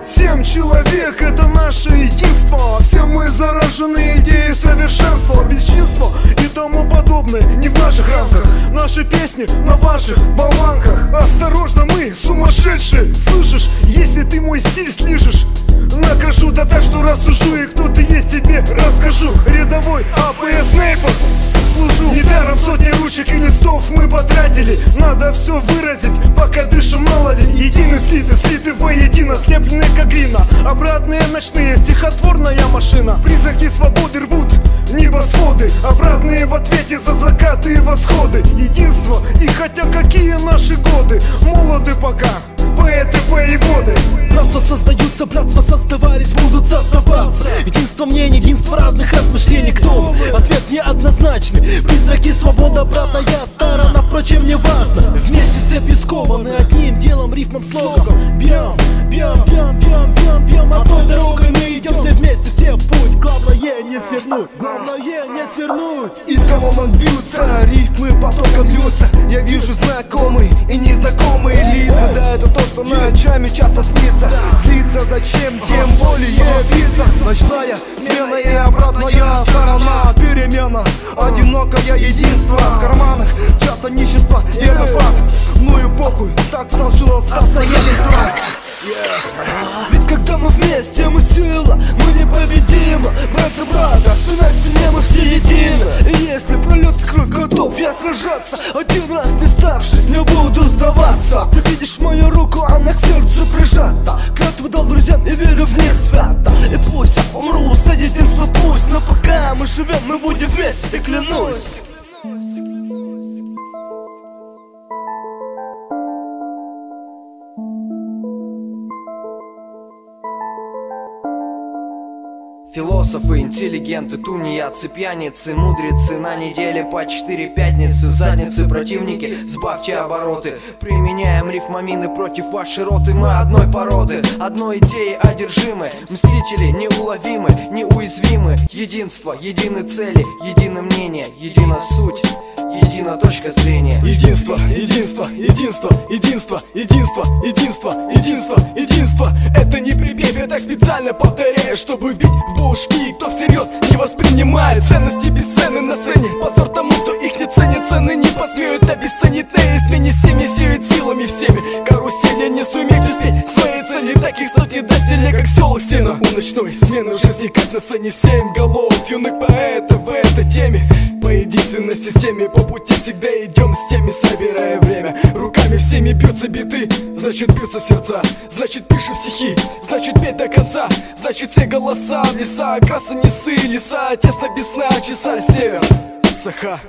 Семь человек — это наше единство. Все мы заражены идеей совершенства, бесчинства и тому подобное. Не в наших рамках, наши песни на ваших болванках. Осторожно, мы сумасшедшие, слышишь? Если ты мой стиль слышишь, накажу, да так, что рассужу. И кто ты есть, тебе расскажу. Рядовой АПС Нейпос служу. Недаром сотни ручек и листов мы потратили. Надо все выразить, пока дышим, мало ли. Едины слиты воедино, слеплены как глина. Обратные ночные, стихотворная машина. Призраки свободы рвут небосводы. Обратные в ответе за закаты и восходы. Единство, и хотя какие наши годы. Молоды пока, поэты, воеводы. Братства создаются, братства создавались, будут создаваться. Единство мнений, единство разных размышлений. Кто? Ответ неоднозначный. Призраки, свобода, обратная сторона, впрочем, не важно. Вместе цепи скованы одним делом, рифмом, слогом. Бьем, бьем, бьем, бьем, бьем, бьем. А той дорогой мы идем все вместе, все в путь. Главное не свернуть, главное не свернуть. Из колонок бьются, рифмы потоком льются. Я вижу знакомые и незнакомые лица. Да, это то, что ночами часто снится. Злиться зачем, тем более биться. Ночная смена и обратная сторона. Перемена, одинокое единство. В карманах часто нищество, и это факт. Ну и похуй, так сложилось обстоятельства. Ведь когда мы вместе, мы сила, мы непобедимы. Брат за брата, спина к спине, мы все едины. И если прольется кровь, готов я сражаться. Один раз не ставшись, не буду сдаваться. Ты видишь мою руку, она к сердцу прижата. Клятву дал друзьям и верю в ней свято. И пусть я умру, с единства пусть. Но пока мы живем, мы будем вместе, клянусь. Философы, интеллигенты, тунеядцы, пьяницы, мудрецы. На неделе по 4 пятницы. Задницы, противники, сбавьте обороты. Применяем рифмамины против вашей роты. Мы одной породы, одной идеи одержимы. Мстители неуловимы, неуязвимы. Единство, едины цели, единое мнение, едина суть, едина точка зрения. Единство, единство, единство, единство, единство, единство, единство, единство. Это не припев, я так специально повторяю, чтобы бить в бушки. Кто всерьез не воспринимает ценности бесценны на сцене. Позор тому, кто их не ценит, цены не посмеют обесценить. На измене семьи сеют силами всеми. Карусели не суметь успеть к своей цели. Таких сотни до селе, как селок стена. У ночной смены жизни, как на сцене 7 голов юных поэтов в этой теме. По единственной системе, по пути всегда идем с теми, собирая время. Руками всеми бьются биты, значит бьются сердца. Значит пишем стихи, значит петь до конца. Значит все голоса в леса, краса несы, леса. Тесно без сна, часа север, Саха.